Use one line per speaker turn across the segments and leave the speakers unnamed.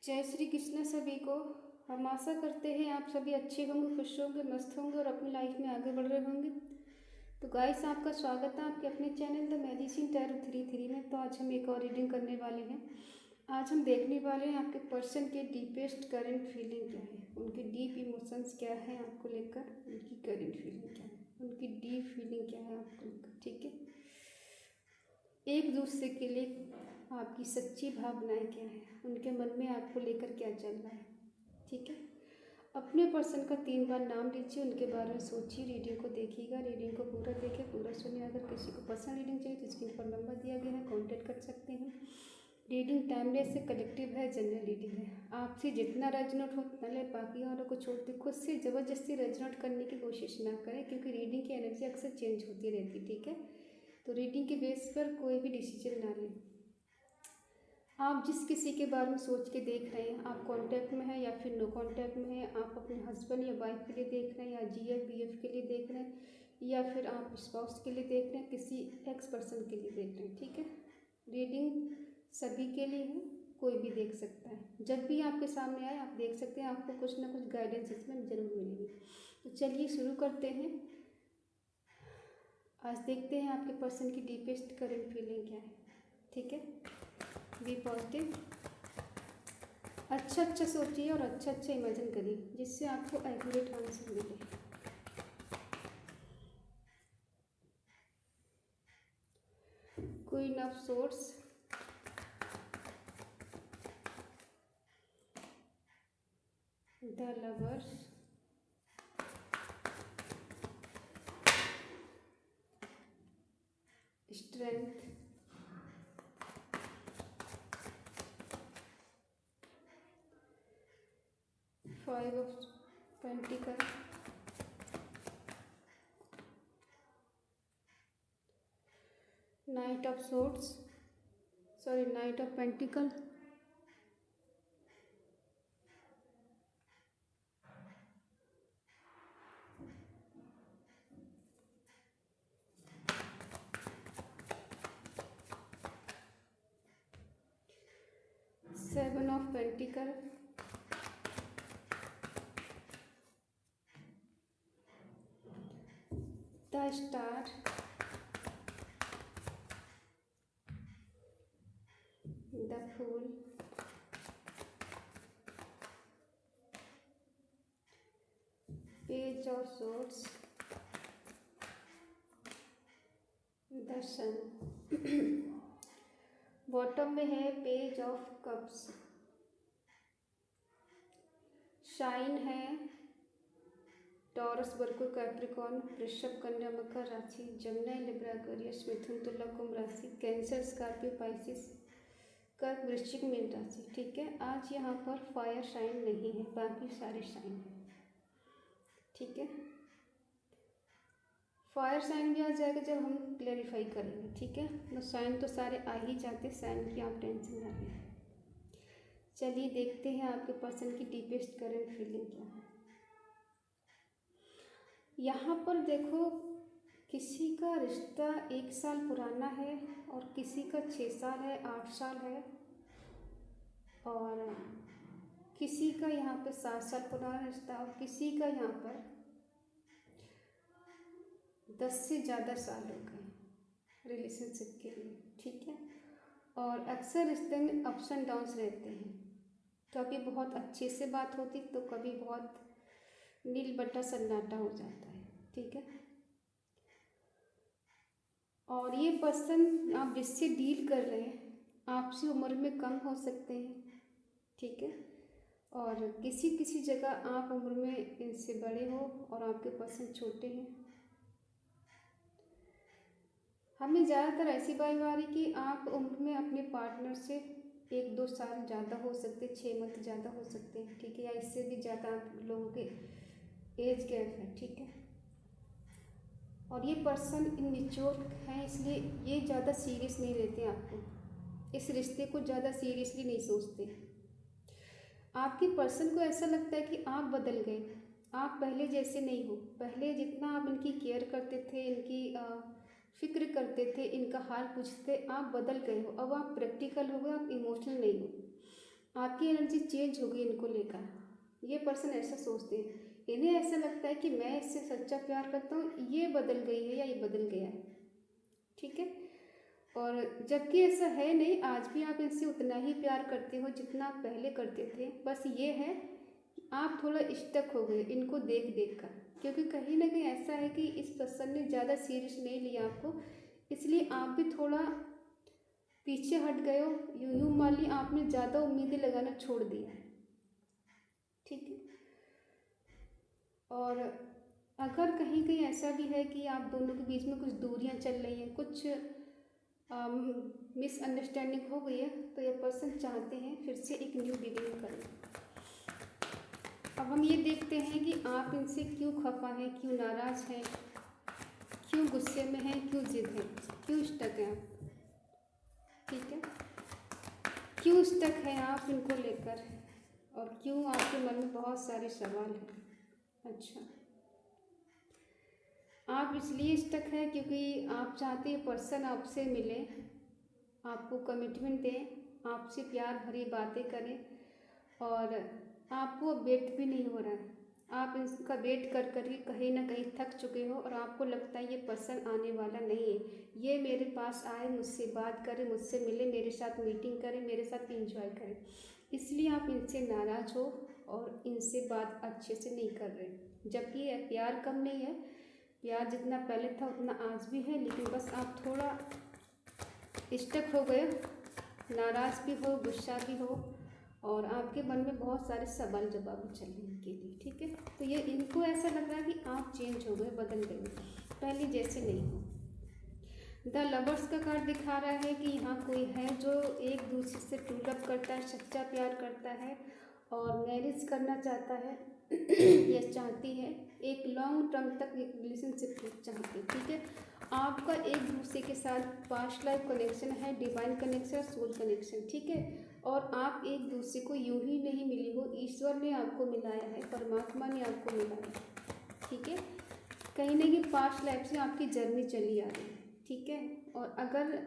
जय श्री कृष्ण सभी को। हम आशा करते हैं आप सभी अच्छे होंगे, खुश होंगे, मस्त होंगे और अपनी लाइफ में आगे बढ़ रहे होंगे। तो गाइस, आपका स्वागत है आपके अपने चैनल द मेडिसिन टैरो 33 में। तो आज हम एक और रीडिंग करने वाले हैं। आज हम देखने वाले हैं आपके पर्सन के डीपेस्ट करंट फीलिंग क्या है, उनके डीप इमोशंस क्या है आपको लेकर, उनकी करंट फीलिंग क्या है, उनकी डीप फीलिंग क्या है आपको लेकर। ठीक है, एक दूसरे के लिए आपकी सच्ची भावनाएं क्या है, उनके मन में आपको लेकर क्या चल रहा है। ठीक है, अपने पर्सन का 3 बार नाम लीजिए, उनके बारे में सोचिए, रीडिंग को देखिएगा, रीडिंग को पूरा देखें, पूरा सुनिए। अगर किसी को पर्सनल रीडिंग चाहिए तो स्क्रीन पर नंबर दिया गया है, कॉन्टेक्ट कर सकते हैं। रीडिंग टाइमलेस है, कलेक्टिव है, जनरल रीडिंग है। आपसे जितना रेजोनेट हो उतना ले, बाकी वालों को छोड़ दे। खुद से ज़बरदस्ती रेजोनेट करने की कोशिश ना करें, क्योंकि रीडिंग की एनर्जी अक्सर चेंज होती रहती। ठीक है, तो रीडिंग के बेस पर कोई भी डिसीजन ना लें। आप जिस किसी के बारे में सोच के देख रहे हैं, आप कांटेक्ट में हैं या फिर नो कांटेक्ट में हैं, आप अपने हस्बैंड या वाइफ के लिए देख रहे हैं, या जीएफ बीएफ के लिए देख रहे हैं, या फिर आप स्पाउस के लिए देख रहे हैं, किसी एक्स पर्सन के लिए देख रहे हैं। ठीक है, रीडिंग सभी के लिए है, कोई भी देख सकता है। जब भी आपके सामने आए आप देख सकते हैं, आपको कुछ ना कुछ गाइडेंस इसमें जरूर मिलेगी। तो चलिए शुरू करते हैं। आज देखते हैं आपके पर्सन की डीपेस्ट करंट फीलिंग क्या है। ठीक है, बी पॉजिटिव, अच्छा सोचिए और अच्छा इमेजिन करिए, जिससे आपको एक्यूरेट आंसर मिले। Queen of swords, the lovers, strength, five of pentacle, knight of swords, knight of pentacle, seven of pentacle, the star, the fool, page of swords, the sun. Bottom में है page of cups, sign है Taurus, Virgo, Capricorn, वृषभ, कन्या, मकर राशि, Jamuna, Libra, Aquarius, मिथुन, तुला, कुंभ राशि, cancer, Scorpio, Pisces, कर्क, वृश्चिक, मीन राशि। ठीक है, आज यहाँ पर फायर साइन नहीं है, बाकी सारे साइन हैं। ठीक है, फायर साइन भी आ जाएगा जब हम क्लैरिफाई करेंगे। ठीक है, तो साइन तो सारे आ ही जाते, साइन की आप टेंशन ना लें। चलिए देखते हैं आपके पर्सन की डीपेस्ट करंट फीलिंग क्या है। यहाँ पर देखो, किसी का रिश्ता 1 साल पुराना है और किसी का 6 साल है, 8 साल है, और किसी का यहाँ पे 7 साल पुराना रिश्ता और किसी का यहाँ पर 10 से ज़्यादा साल हो गए रिलेशनशिप के लिए। ठीक है, और अक्सर रिश्ते में अप्स एंड डाउन्स रहते हैं। कभी बहुत अच्छे से बात होती तो कभी बहुत नील बट्टा सन्नाटा हो जाता है। ठीक है, और ये पर्सन आप जिससे डील कर रहे हैं आपसे उम्र में कम हो सकते हैं। ठीक है, और किसी किसी जगह आप उम्र में इनसे बड़े हो और आपके पर्सन छोटे हैं। हमें ज़्यादातर ऐसी बात आ रही कि आप उम्र में अपने पार्टनर से 1-2 साल ज़्यादा हो सकते, 6 मंथ ज़्यादा हो सकते हैं। ठीक है, या इससे भी ज़्यादा आप लोगों के एज गैप है। ठीक है, और ये पर्सन इनमेच्योर हैं, इसलिए ये ज़्यादा सीरियस नहीं लेते आपको, इस रिश्ते को ज़्यादा सीरियसली नहीं सोचते। आपके पर्सन को ऐसा लगता है कि आप बदल गए, आप पहले जैसे नहीं हो। पहले जितना आप इनकी केयर करते थे, इनकी फिक्र करते थे, इनका हाल पूछते, आप बदल गए हो। अब आप प्रैक्टिकल हो गए, आप इमोशनल नहीं हो। आपकी एनर्जी चेंज हो गई इनको लेकर। ये पर्सन ऐसा सोचते हैं, इन्हें ऐसा लगता है कि मैं इससे सच्चा प्यार करता हूँ, ये बदल गई है या ये बदल गया है, ठीक है। और जबकि ऐसा है नहीं, आज भी आप इनसे उतना ही प्यार करते हो जितना आप पहले करते थे। बस ये है कि आप थोड़ा स्टक हो गए इनको देख देख कर, क्योंकि कहीं ना कहीं ऐसा है कि इस पर्सन ने ज़्यादा सीरियस नहीं लिया आपको, इसलिए आप भी थोड़ा पीछे हट गए हो। यूं मान ली आपने ज़्यादा उम्मीदें लगाना छोड़ दिया, ठीक है। और अगर कहीं कहीं ऐसा भी है कि आप दोनों के बीच में कुछ दूरियां चल रही हैं, कुछ मिसअंडरस्टैंडिंग हो गई है, तो ये पर्सन चाहते हैं फिर से एक न्यू बिगिनिंग करें। अब हम ये देखते हैं कि आप इनसे क्यों खफा हैं, क्यों नाराज़ हैं, क्यों गुस्से में हैं, क्यों जिद है, क्यों स्टक हैं आप, ठीक है। क्यों स्टक हैं आप इनको लेकर, और क्यों आपके मन में बहुत सारे सवाल हैं। अच्छा, आप इसलिए स्टक है क्योंकि आप चाहते हैं पर्सन आपसे मिले, आपको कमिटमेंट दें, आपसे प्यार भरी बातें करें, और आपको वेट भी नहीं हो रहा है। आप इसका वेट कर कर ही कहीं ना कहीं थक चुके हो, और आपको लगता है ये पर्सन आने वाला नहीं है, ये मेरे पास आए, मुझसे बात करे, मुझसे मिले, मेरे साथ मीटिंग करे, मेरे साथ एंजॉय करे, इसलिए आप इनसे नाराज़ हो और इनसे बात अच्छे से नहीं कर रहे। जबकि प्यार कम नहीं है, प्यार जितना पहले था उतना आज भी है, लेकिन बस आप थोड़ा स्टक हो गए, नाराज़ भी हो, गुस्सा भी हो, और आपके मन में बहुत सारे सवाल जवाब चल रहे हैं इनके लिए, ठीक है। तो ये इनको ऐसा लग रहा है कि आप चेंज हो गए, बदल गए, पहले जैसे नहीं हो। द लवर्स का कार्ड दिखा रहा है कि यहाँ कोई है जो एक दूसरे से ट्रू लव करता है, सच्चा प्यार करता है और मैरिज करना चाहता है या चाहती है, एक लॉन्ग टर्म तक एक रिलेशनशिप चाहती है, ठीक है। आपका एक दूसरे के साथ पास्ट लाइफ कनेक्शन है, डिवाइन कनेक्शन, सोल कनेक्शन, ठीक है। और आप एक दूसरे को यूं ही नहीं मिली हो, ईश्वर ने आपको मिलाया है, परमात्मा ने आपको मिलाया है, ठीक है। कहीं ना कहीं पास्ट लाइफ से आपकी जर्नी चली आ रही है, ठीक है। और अगर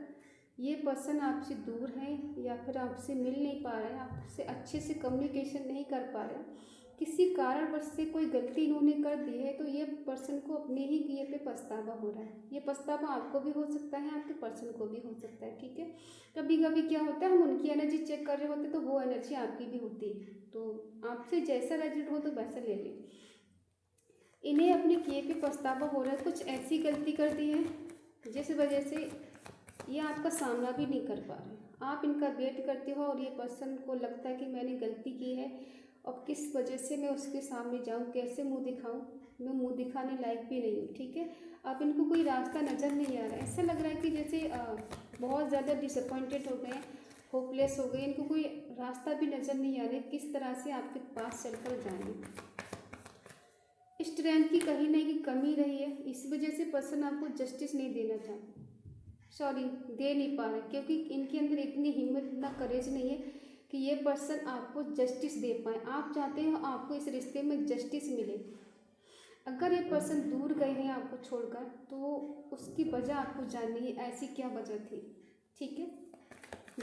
ये पर्सन आपसे दूर है या फिर आपसे मिल नहीं पा रहे हैं, आपसे अच्छे से कम्युनिकेशन नहीं कर पा रहे हैं, किसी कारणवश से कोई गलती इन्होंने कर दी है, तो ये पर्सन को अपने ही किए पे पछतावा हो रहा है। ये पछतावा आपको भी हो सकता है, आपके पर्सन को भी हो सकता है, ठीक है। कभी कभी क्या होता है, हम उनकी एनर्जी चेक कर रहे होते हैं तो वो एनर्जी आपकी भी होती है, तो आपसे जैसा रेजल्ट हो तो वैसा ले लें। इन्हें अपने किए पे पछतावा हो रहा है, कुछ ऐसी गलती कर दी है जिस वजह से ये आपका सामना भी नहीं कर पा रहे। आप इनका वेट करते हो और ये पर्सन को लगता है कि मैंने गलती की है और किस वजह से मैं उसके सामने जाऊं, कैसे मुंह दिखाऊं, मैं मुंह दिखाने लायक भी नहीं हूँ, ठीक है। अब इनको कोई रास्ता नज़र नहीं आ रहा है, ऐसा लग रहा है कि जैसे बहुत ज़्यादा डिसअपॉइंटेड हो गए, होपलेस हो गए, इनको कोई रास्ता भी नज़र नहीं आ रहा है किस तरह से आपके पास चलकर जाएंगे। स्ट्रेंथ की कहीं ना कहीं कमी रही है, इस वजह से पर्सन आपको जस्टिस नहीं देना चाहता, सॉरी दे नहीं पा रहे, क्योंकि इनके अंदर इतनी हिम्मत, इतना करेज नहीं है कि ये पर्सन आपको जस्टिस दे पाए। आप चाहते हो आपको इस रिश्ते में जस्टिस मिले। अगर ये पर्सन दूर गए हैं आपको छोड़कर, तो उसकी वजह आपको जाननी है, ऐसी क्या वजह थी, ठीक है।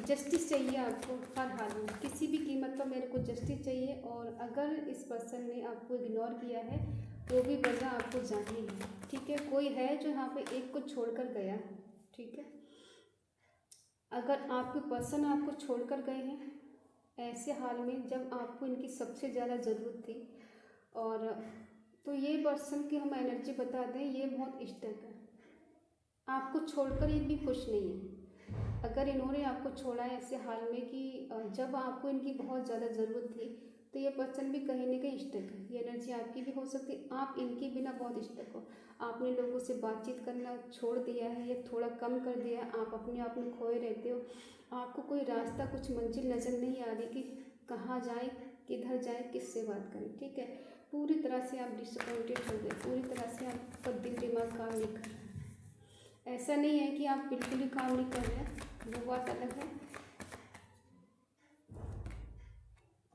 जस्टिस चाहिए आपको हर हाल में, किसी भी कीमत पर मेरे को जस्टिस चाहिए। और अगर इस पर्सन ने आपको इग्नोर किया है, वो भी वजह आपको जाननी है, ठीक है। कोई है जो यहाँ पे एक को छोड़कर गया, ठीक है। अगर आपके पर्सन आपको छोड़कर गए हैं ऐसे हाल में जब आपको इनकी सबसे ज़्यादा ज़रूरत थी, और तो ये पर्सन की हम एनर्जी बता दें, ये बहुत स्टक है, आपको छोड़कर ये भी खुश नहीं है। अगर इन्होंने आपको छोड़ा है ऐसे हाल में कि जब आपको इनकी बहुत ज़्यादा ज़रूरत थी, तो ये पर्सन भी कहीं ना कहीं स्टक है। ये एनर्जी आपकी भी हो सकती है, आप इनके बिना बहुत स्टक हो, आपने लोगों से बातचीत करना छोड़ दिया है या थोड़ा कम कर दिया है, आप अपने आप में खोए रहते हो, आपको कोई रास्ता, कुछ मंजिल नज़र नहीं आ रही कि कहाँ जाए, किधर जाए, किससे बात करें, ठीक है। पूरी तरह से आप डिसअपॉइंटेड हो गए, पूरी तरह से आपका दिल दिमाग काम नहीं कर रहा। ऐसा नहीं है कि आप बिल्कुल ही काम नहीं कर रहे हैं, वो बात अलग है।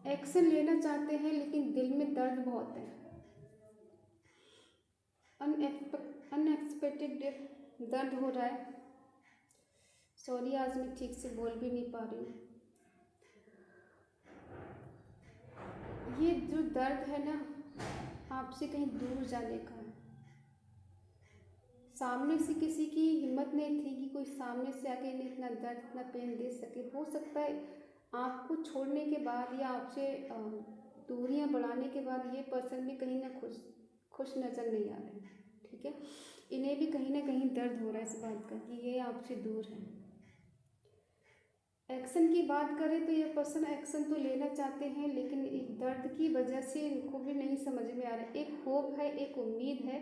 एक्शन लेना चाहते हैं लेकिन दिल में दर्द बहुत है, अनएक्सपेक्टेड दर्द हो रहा है। सॉरी, आज मैं ठीक से बोल भी नहीं पा रही हूँ। दर्द है ना, आपसे कहीं दूर जाने का है। सामने से किसी की हिम्मत नहीं थी कि कोई सामने से आके इन्हें इतना दर्द, इतना पेन दे सके। हो सकता है आपको छोड़ने के बाद या आपसे दूरियां बढ़ाने के बाद ये पर्सन भी कहीं ना खुश नज़र नहीं आ रहे हैं। ठीक है, इन्हें भी कहीं ना कहीं दर्द हो रहा है इस बात का कि ये आपसे दूर है। एक्शन की बात करें तो ये पर्सन एक्शन तो लेना चाहते हैं, लेकिन एक दर्द की वजह से इनको भी नहीं समझ में आ रहा। एक होप है, एक उम्मीद है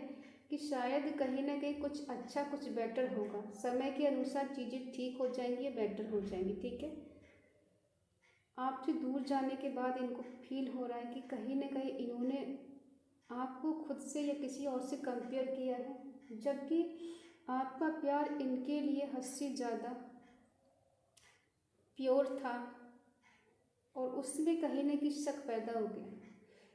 कि शायद कहीं ना कहीं कुछ अच्छा, कुछ बेटर होगा। समय के अनुसार चीज़ें ठीक हो जाएंगी, बेटर हो जाएंगी। ठीक है, आपसे दूर जाने के बाद इनको फील हो रहा है कि कहीं ना कहीं इन्होंने आपको खुद से या किसी और से कंपेयर किया है, जबकि आपका प्यार इनके लिए हद से ज़्यादा प्योर था और उसमें कहीं ना कहीं शक पैदा हो गया।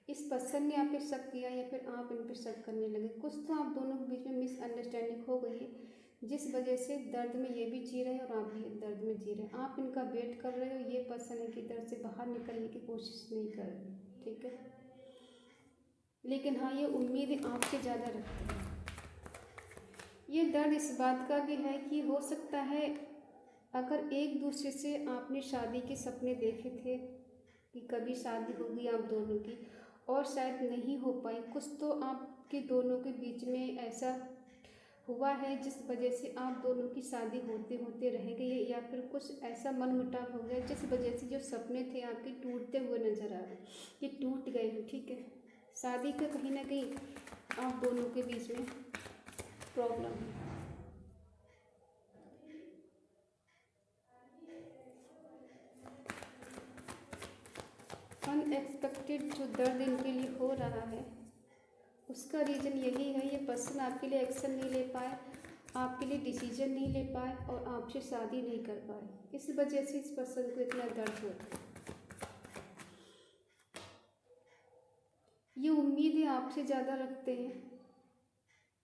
इस पर्सन ने आप पे शक किया या फिर आप इन पे शक करने लगे। कुछ तो आप दोनों के बीच में मिसअंडरस्टैंडिंग हो गई है, जिस वजह से दर्द में ये भी जी रहे हैं और आप भी दर्द में जी रहे हैं। आप इनका वेट कर रहे हो, ये पर्सन इनकी दर्द से बाहर निकलने की कोशिश नहीं कर रहे। ठीक है, लेकिन हाँ, ये उम्मीदें आपसे ज़्यादा रखते हैं। ये दर्द इस बात का भी है कि हो सकता है अगर एक दूसरे से आपने शादी के सपने देखे थे कि कभी शादी होगी आप दोनों की, और शायद नहीं हो पाई, कुछ तो आपके दोनों के बीच में ऐसा हुआ है जिस वजह से आप दोनों की शादी होते होते रह गई, या फिर कुछ ऐसा मनमुटाव हो गया जिस वजह से जो सपने थे आपके टूटते हुए नजर आ रहे, ये टूट गए हैं। ठीक है, शादी का कहीं ना कहीं आप दोनों के बीच में प्रॉब्लम है। अनएक्सपेक्टेड जो दर्द इनके लिए हो रहा है, उसका रीज़न यही है, ये पर्सन आपके लिए एक्शन नहीं ले पाए, आपके लिए डिसीजन नहीं ले पाए और आपसे शादी नहीं कर पाए। इस वजह से इस पर्सन को इतना दर्द होता है। ये उम्मीदें आपसे ज़्यादा रखते हैं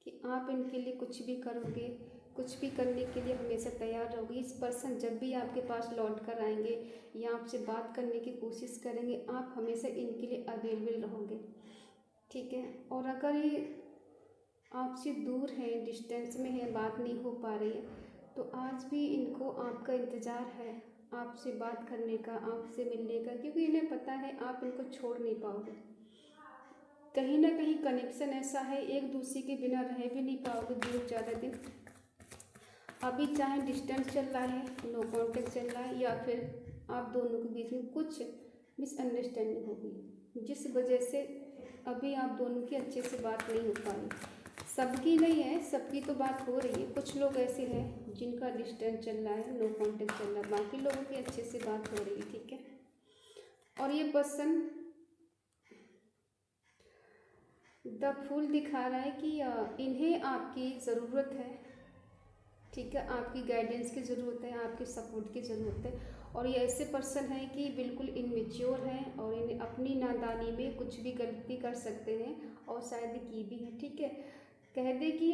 कि आप इनके लिए कुछ भी करोगे, कुछ भी करने के लिए हमेशा तैयार रहोगे। इस पर्सन जब भी आपके पास लौट कर आएंगे या आपसे बात करने की कोशिश करेंगे, आप हमेशा इनके लिए अवेलेबल रहोगे। ठीक है, और अगर ये आपसे दूर है, डिस्टेंस में है, बात नहीं हो पा रही है, तो आज भी इनको आपका इंतज़ार है, आपसे बात करने का, आपसे मिलने का, क्योंकि इन्हें पता है आप इनको छोड़ नहीं पाओगे। कहीं ना कहीं कनेक्शन ऐसा है, एक दूसरे के बिना रह भी नहीं पाओगे दूर ज़्यादा दिन। अभी चाहे डिस्टेंस चल रहा है, नो कॉन्टेक्ट चल रहा है, या फिर आप दोनों के बीच में कुछ मिसअंडरस्टैंडिंग हो गई, जिस वजह से अभी आप दोनों की अच्छे से बात नहीं हो पा रही। सबकी नहीं है, सबकी तो बात हो रही है। कुछ लोग ऐसे हैं जिनका डिस्टेंस चल रहा है, नो कॉन्टेक्ट चल रहा है, बाकी लोगों की अच्छे से बात हो रही है। ठीक है, और ये पर्सन द फूल दिखा रहा है कि इन्हें आपकी ज़रूरत है। ठीक है, आपकी गाइडेंस की ज़रूरत है, आपके सपोर्ट की ज़रूरत है। और ये ऐसे पर्सन है कि बिल्कुल इनमेच्योर हैं और इन्हें अपनी नादानी में कुछ भी गलती कर सकते हैं और शायद की भी है। ठीक है, कह दे कि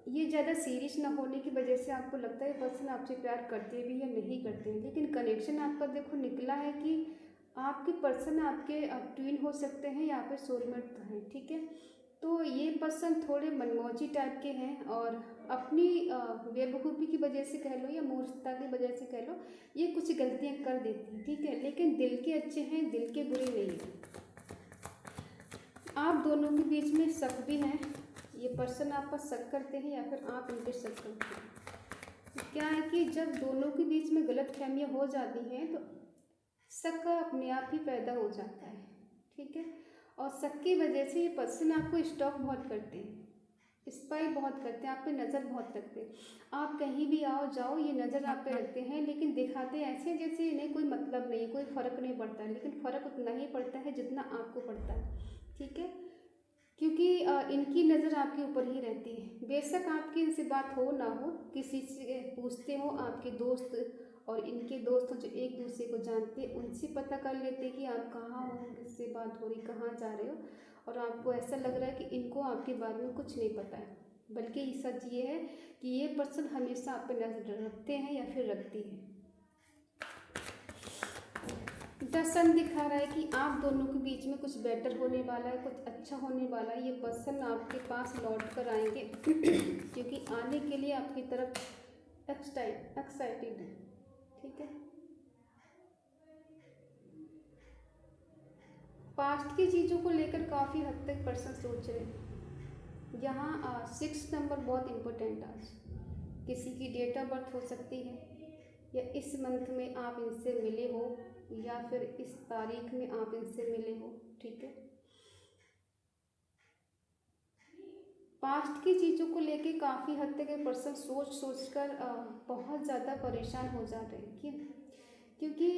ये ज़्यादा सीरियस ना होने की वजह से आपको लगता है पर्सन आपसे प्यार करते भी या नहीं करते हैं, लेकिन कनेक्शन आपका देखो निकला है कि आपके पर्सन आपके ट्विन हो सकते हैं या फिर सोलमेट हैं। ठीक है, तो ये पर्सन थोड़े मनमौजी टाइप के हैं और अपनी बेवकूफ़ी की वजह से कह लो या मूर्खता की वजह से कह लो, ये कुछ गलतियां कर देती हैं। ठीक है, लेकिन दिल के अच्छे हैं, दिल के बुरे नहीं हैं। आप दोनों के बीच में शक भी है, ये पर्सन आप पर शक करते हैं या फिर आप इन पर शक करते हैं। क्या है कि जब दोनों के बीच में गलतफहमियां हो जाती हैं तो शक अपने आप ही पैदा हो जाता है। ठीक है, और शक की वजह से ये पर्सन आपको स्टॉक बहुत करते हैं, स्पाई बहुत करते हैं, आप पे नज़र बहुत रखते हैं। आप कहीं भी आओ जाओ ये नज़र आप पे रखते हैं, लेकिन दिखाते ऐसे जैसे इन्हें कोई मतलब नहीं, कोई फ़र्क नहीं पड़ता है, लेकिन फ़र्क उतना ही पड़ता है जितना आपको पड़ता है। ठीक है, क्योंकि इनकी नज़र आपके ऊपर ही रहती है। बेशक आपकी इनसे बात हो ना हो, किसी से पूछते हो, आपके दोस्त और इनके दोस्त जो एक दूसरे को जानते हैं उनसे पता कर लेते कि आप कहाँ हो, किससे बात हो रही, कहाँ जा रहे हो, और आपको ऐसा लग रहा है कि इनको आपके बारे में कुछ नहीं पता है। बल्कि सच ये है कि ये पर्सन हमेशा आप पर नजर रखते हैं या फिर रखती है। फिफ्थ सन दिखा रहा है कि आप दोनों के बीच में कुछ बेटर होने वाला है, कुछ अच्छा होने वाला है। ये पर्सन आपके पास लौट कर आएंगे क्योंकि आने के लिए आपकी तरफ एक्साइटेड है। ठीक है, पास्ट की चीज़ों को लेकर काफ़ी हद तक पर्सन सोच रहे हैं। यहाँ 6 नंबर बहुत इम्पोर्टेंट आज। किसी की डेट ऑफ बर्थ हो सकती है, या इस मंथ में आप इनसे मिले हो, या फिर इस तारीख में आप इनसे मिले हो। ठीक है, पास्ट की चीज़ों को लेके काफ़ी हद तक पर्सन सोच कर बहुत ज़्यादा परेशान हो जाते हैं। क्यों? क्योंकि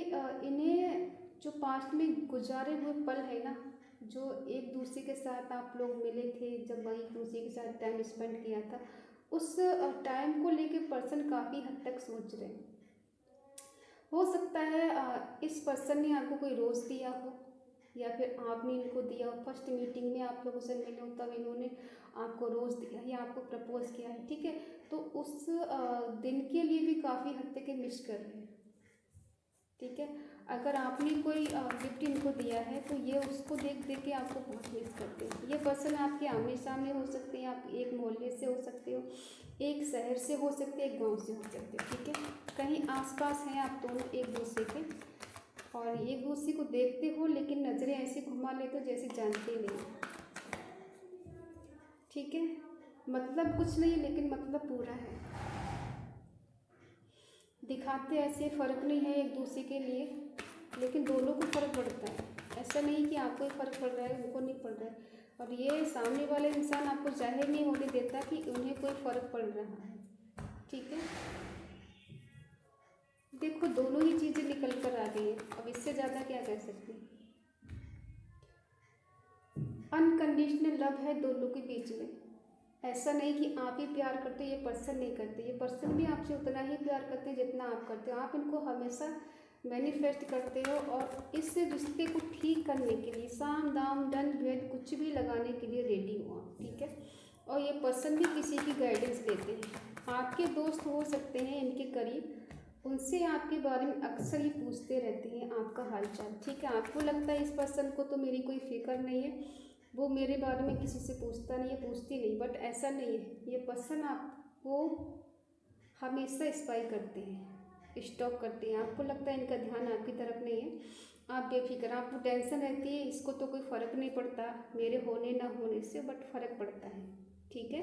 इन्हें जो पास्ट में गुजारे हुए पल है ना, जो एक दूसरे के साथ आप लोग मिले थे, जब एक दूसरे के साथ टाइम स्पेंड किया था, उस टाइम को लेके पर्सन काफ़ी हद तक सोच रहे हैं। हो सकता है इस पर्सन ने आपको कोई रोज़ दिया हो, या फिर आपने इनको दिया हो। फर्स्ट मीटिंग में आप लोगों से मिले हो तब इन्होंने आपको रोज़ दिया या आपको प्रपोज किया है। ठीक है, तो उस दिन के लिए भी काफ़ी हद तक मिस कर रहे हैं। ठीक है, अगर आपने कोई गिफ्ट इनको दिया है तो ये उसको देख देख के आपको बहुत मिस करते हैं। ये पर्सन आपके आमने सामने हो सकते हैं, आप एक मोहल्ले से हो सकते हो, एक शहर से हो सकते हैं, एक गांव से हो सकते हैं। ठीक है, कहीं आसपास हैं आप दोनों एक दूसरे के, और एक दूसरे को देखते हो लेकिन नज़रें ऐसी घुमा लेते हो जैसे जानते ही नहीं। ठीक है, मतलब कुछ नहीं लेकिन मतलब पूरा है। दिखाते ऐसे फ़र्क नहीं है एक दूसरे के लिए, लेकिन दोनों को फ़र्क पड़ता है। ऐसा नहीं कि आपको ही फ़र्क पड़ रहा है, उनको नहीं पड़ रहा है। और ये सामने वाले इंसान आपको जाहिर नहीं होने देता कि उन्हें कोई फ़र्क पड़ रहा है। ठीक है, देखो दोनों ही चीज़ें निकल कर आ गई है, अब इससे ज़्यादा क्या कह सकते हैं। अनकंडीशनल लव है दोनों के बीच में। ऐसा नहीं कि आप ही प्यार करते हो, ये पर्सन नहीं करते। ये पर्सन भी आपसे उतना ही प्यार करते हैं जितना आप करते हो। आप इनको हमेशा मैनिफेस्ट करते हो, और इस रिश्ते को ठीक करने के लिए साम दाम दंड भेद कुछ भी लगाने के लिए रेडी हो आप। ठीक है, और ये पर्सन भी किसी की गाइडेंस लेते हैं। आपके दोस्त हो सकते हैं इनके करीब, उनसे आपके बारे में अक्सर ही पूछते रहते हैं आपका हालचाल। ठीक है, आपको लगता है इस पर्सन को तो मेरी कोई फिक्र नहीं है, वो मेरे बारे में किसी से पूछता नहीं है, पूछती नहीं, बट ऐसा नहीं है। ये पर्सन आपको हमेशा स्पाई करते हैं, स्टॉक करते हैं। आपको लगता है इनका ध्यान आपकी तरफ नहीं है, आप बेफिक्र, आपको टेंशन रहती है इसको तो कोई फ़र्क नहीं पड़ता मेरे होने ना होने से, बट फ़र्क पड़ता है। ठीक है,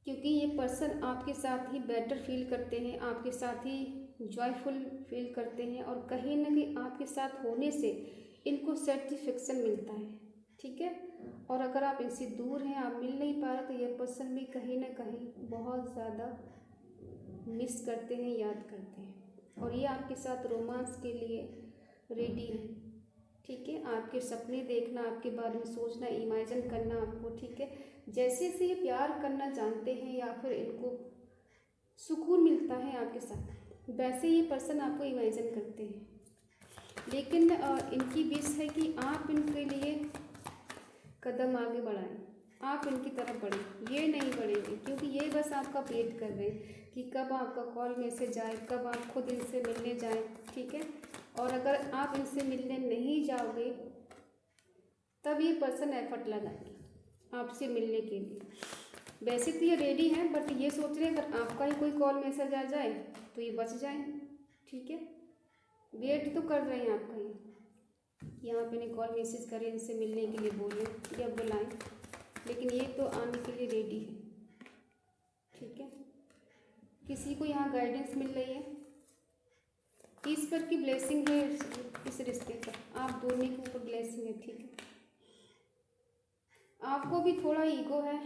क्योंकि ये पर्सन आपके साथ ही बेटर फील करते हैं, आपके साथ ही जॉयफुल फील करते हैं, और कहीं ना कहीं आपके साथ होने से इनको सेटिस्फेक्शन मिलता है। ठीक है, और अगर आप इनसे दूर हैं, आप मिल नहीं पा रहे, तो ये पर्सन भी कहीं ना कहीं बहुत ज़्यादा मिस करते हैं, याद करते हैं, और ये आपके साथ रोमांस के लिए रेडी है। ठीक है, आपके सपने देखना, आपके बारे में सोचना, इमेजिन करना आपको। ठीक है, जैसे से ये प्यार करना जानते हैं या फिर इनको सुकून मिलता है आपके साथ, वैसे ये पर्सन आपको इमेजिन करते हैं। लेकिन इनकी विश है कि आप इनके लिए कदम आगे बढ़ाएं, आप इनकी तरफ बढ़ें। ये नहीं बढ़ेंगे क्योंकि ये बस आपका वेट कर रहे हैं कि कब आपका कॉल मैसेज आए, कब आप खुद इनसे मिलने जाएं। ठीक है, और अगर आप इनसे मिलने नहीं जाओगे तब ये पर्सन एफर्ट लगाएंगे आपसे मिलने के लिए। वैसे तो ये रेडी हैं, बट ये सोच रहे हैं अगर आपका ही कोई कॉल मैसेज आ जाए तो ये बच जाए। ठीक है, वेट तो कर रहे हैं आपका ही, यहाँ पे नहीं कॉल मैसेज करें, इनसे मिलने के लिए बोलें या बुलाएं, लेकिन ये तो आने के लिए रेडी है। ठीक है, किसी को यहाँ गाइडेंस मिल रही है, ईश्वर की ब्लेसिंग है इस रिश्ते पर, आप दोनों के ऊपर ब्लेसिंग है। ठीक है, आपको भी थोड़ा ईगो है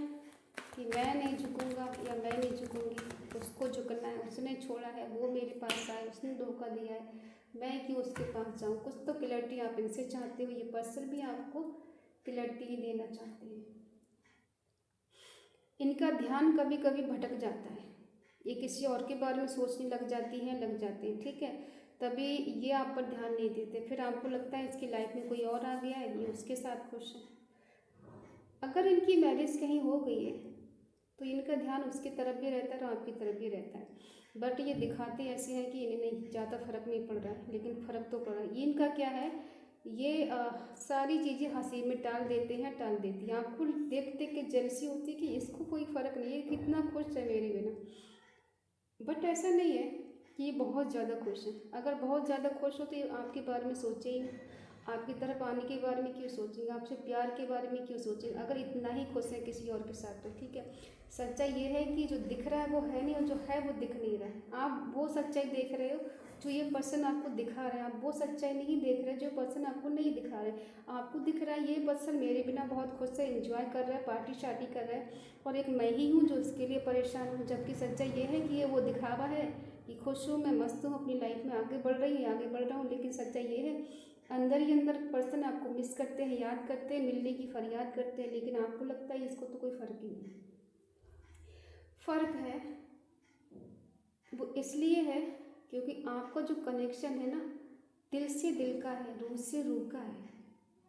कि मैं नहीं झुकूंगा या मैं नहीं झुकूंगी, उसको झुकना है, उसने छोड़ा है, वो मेरे पास आए, उसने धोखा दिया है, मैं क्यों उसके पास जाऊँ। कुछ तो क्लैरिटी आप इनसे चाहते हो, ये पर्सन भी आपको क्लैरिटी देना चाहते हैं। इनका ध्यान कभी कभी भटक जाता है, ये किसी और के बारे में सोचने लग जाते हैं। ठीक है, तभी ये आप पर ध्यान नहीं देते, फिर आपको लगता है इसकी लाइफ में कोई और आ गया है, ये उसके साथ खुश है। अगर इनकी मैरिज कहीं हो गई है तो इनका ध्यान उसकी तरफ भी रहता है और आपकी तरफ भी रहता है। बट ये दिखाते ऐसे हैं कि इन्हें नहीं ज़्यादा फर्क नहीं पड़ रहा है, लेकिन फ़र्क तो पड़ रहा है। ये इनका क्या है, ये सारी चीज़ें हंसी में टाल देते हैं, टाल देती हैं। आपको देख देख के जेलसी होती है कि इसको कोई फ़र्क नहीं है, कितना खुश है मेरे बिना। बट ऐसा नहीं है कि ये बहुत ज़्यादा खुश हैं। अगर बहुत ज़्यादा खुश हो तो ये आपके बारे में सोचे ही नहीं, आपकी तरफ आने के बारे में क्यों सोचेंगे, आपसे प्यार के बारे में क्यों सोचेंगे, अगर इतना ही खुश है किसी और के साथ तो। ठीक है, सच्चाई ये है कि जो दिख रहा है वो है नहीं, और जो है वो दिख नहीं रहा है। आप वो सच्चाई देख रहे हो जो ये पर्सन आपको दिखा रहा है, आप वो सच्चाई नहीं देख रहे जो पर्सन आपको नहीं दिखा रहे। आपको दिख रहा है ये पर्सन मेरे बिना बहुत खुश है, एंजॉय कर रहा है, पार्टी शार्टी कर रहा है, और एक मैं ही हूँ जो इसके लिए परेशान हूँ। जबकि सच्चाई ये है कि ये वो दिखावा है कि खुश हूँ, मैं मस्त हूँ, अपनी लाइफ में आगे बढ़ रही हूँ, आगे बढ़ रहा हूँ। लेकिन सच्चाई ये है अंदर ही अंदर पर्सन आपको मिस करते हैं, याद करते हैं, मिलने की फरियाद करते हैं, लेकिन आपको लगता है इसको तो कोई फ़र्क ही नहीं। फ़र्क है वो इसलिए है क्योंकि आपका जो कनेक्शन है ना, दिल से दिल का है, रूह से रूह का है।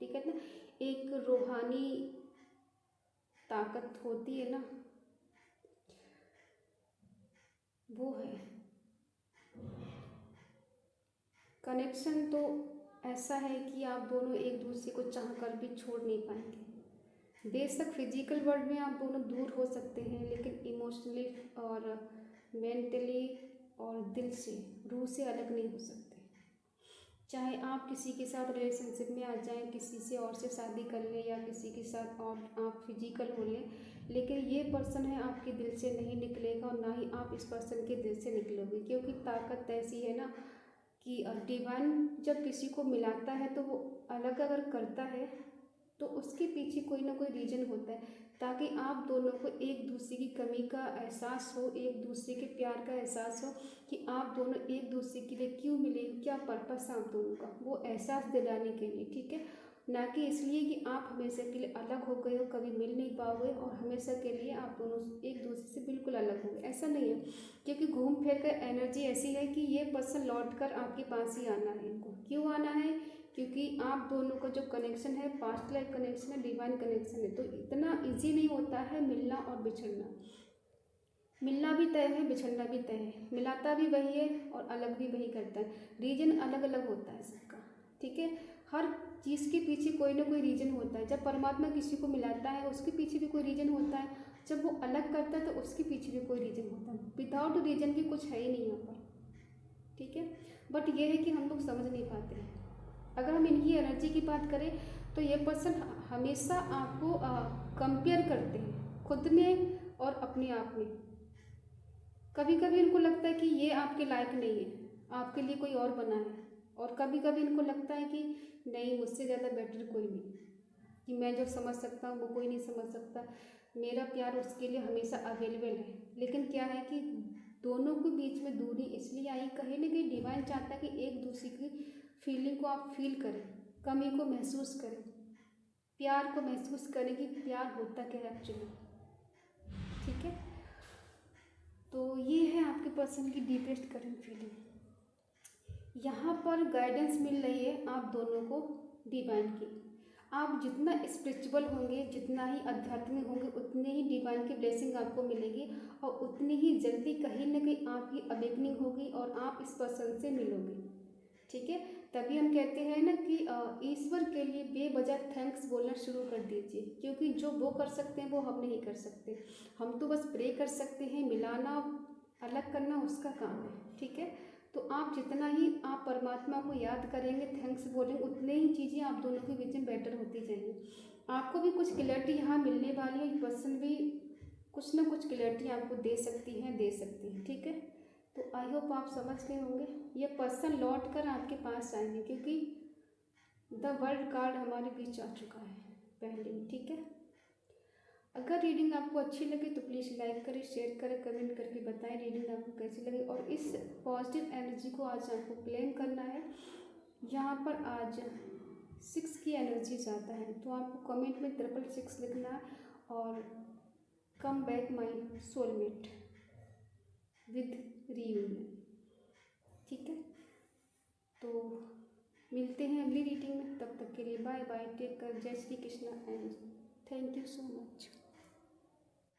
ठीक है ना, एक रूहानी ताकत होती है ना, वो है कनेक्शन। तो ऐसा है कि आप दोनों एक दूसरे को चाह कर भी छोड़ नहीं पाएंगे। बेशक फिजिकल वर्ल्ड में आप दोनों दूर हो सकते हैं, लेकिन इमोशनली और मेंटली और दिल से, रूह से अलग नहीं हो सकते। चाहे आप किसी के साथ रिलेशनशिप में आ जाएं, किसी से और से शादी कर लें, या किसी के साथ और आप फिजिकल हो लें, लेकिन ये पर्सन है आपके दिल से नहीं निकलेगा, और ना ही आप इस पर्सन के दिल से निकलोगे। क्योंकि ताकत ऐसी है ना कि डिवाइन जब किसी को मिलाता है तो वो अलग अगर करता है तो उसके पीछे कोई ना कोई रीज़न होता है, ताकि आप दोनों को एक दूसरे की कमी का एहसास हो, एक दूसरे के प्यार का एहसास हो कि आप दोनों एक दूसरे के लिए क्यों मिले, क्या पर्पस है आप दोनों का, वो एहसास दिलाने के लिए। ठीक है, ना कि इसलिए कि आप हमेशा के लिए अलग हो गए हो, कभी मिल नहीं पाओगे, और हमेशा के लिए आप दोनों एक दूसरे से बिल्कुल अलग हो गए, ऐसा नहीं है। क्योंकि घूम फिर कर एनर्जी ऐसी है कि ये पर्सन लौट कर आपके पास ही आना है। इनको क्यों आना है, क्योंकि आप दोनों का जो कनेक्शन है पास्ट लाइफ कनेक्शन है, डिवाइन कनेक्शन है। तो इतना इजी नहीं होता है मिलना और बिछड़ना। मिलना भी तय है, बिछड़ना भी तय है, मिलाता भी वही है और अलग भी वही करता है। रीजन अलग अलग होता है सबका। ठीक है, हर चीज़ के पीछे कोई ना कोई रीजन होता है। जब परमात्मा किसी को मिलाता है उसके पीछे भी कोई रीजन होता है, जब वो अलग करता है तो उसके पीछे भी कोई रीजन होता है। विदाउट रीजन के कुछ है ही नहीं यहाँ पर। ठीक है, बट ये है कि हम लोग समझ नहीं पाते हैं। अगर हम इनकी एनर्जी की बात करें तो ये पर्सन हमेशा आपको कंपेयर करते हैं खुद में और अपने आप में। कभी कभी इनको लगता है कि ये आपके लायक नहीं है, आपके लिए कोई और बना है, और कभी कभी इनको लगता है कि नहीं, मुझसे ज़्यादा बेटर कोई नहीं, कि मैं जो समझ सकता हूँ वो कोई नहीं समझ सकता, मेरा प्यार उसके लिए हमेशा अवेलेबल है। लेकिन क्या है कि दोनों के बीच में दूरी इसलिए आई, कहीं ना कहीं डिवाइन चाहता है कि एक दूसरे की फीलिंग को आप फील करें, कमी को महसूस करें, प्यार को महसूस करें कि प्यार होता क्या है एक्चुअली। ठीक है, तो ये है आपके पर्सन की डीपेस्ट करंट फीलिंग। यहाँ पर गाइडेंस मिल रही है आप दोनों को डिवाइन की। आप जितना स्पिरिचुअल होंगे, जितना ही आध्यात्मिक होंगे, उतने ही डिवाइन की ब्लेसिंग आपको मिलेगी, और उतनी ही जल्दी कहीं ना कहीं आपकी अवेकनिंग होगी और आप इस पर्सन से मिलोगे। ठीक है, तभी हम कहते हैं ना कि ईश्वर के लिए बेवजह थैंक्स बोलना शुरू कर दीजिए, क्योंकि जो वो कर सकते हैं वो हम नहीं कर सकते। हम तो बस प्रे कर सकते हैं, मिलाना अलग करना उसका काम है। ठीक है, तो आप जितना ही आप परमात्मा को याद करेंगे, थैंक्स बोलेंगे, उतने ही चीज़ें आप दोनों के बीच में बेटर होती जाएंगी। आपको भी कुछ क्लैरिटी यहाँ मिलने वाली है, पर्सन भी कुछ ना कुछ क्लैरिटी आपको दे सकती है, दे सकती है। ठीक है, तो आई होप आप समझ गए होंगे। ये पर्सन लौट कर आपके पास आएंगे, क्योंकि द वर्ल्ड कार्ड हमारे बीच आ चुका है पहले ही। ठीक है, अगर रीडिंग आपको अच्छी लगे तो प्लीज़ लाइक करें, शेयर करें, कमेंट करके बताएं रीडिंग आपको कैसी लगी। और इस पॉजिटिव एनर्जी को आज आपको क्लेम करना है। यहाँ पर आज 6 की एनर्जी ज़्यादा है, तो आपको कमेंट में 666 लिखना है, और come back my soulmate with reunion. ठीक है, तो मिलते हैं अगली रीडिंग में। तब तक के लिए बाय बाय, टेक केयर, जय Shri Krishna and thank you so much.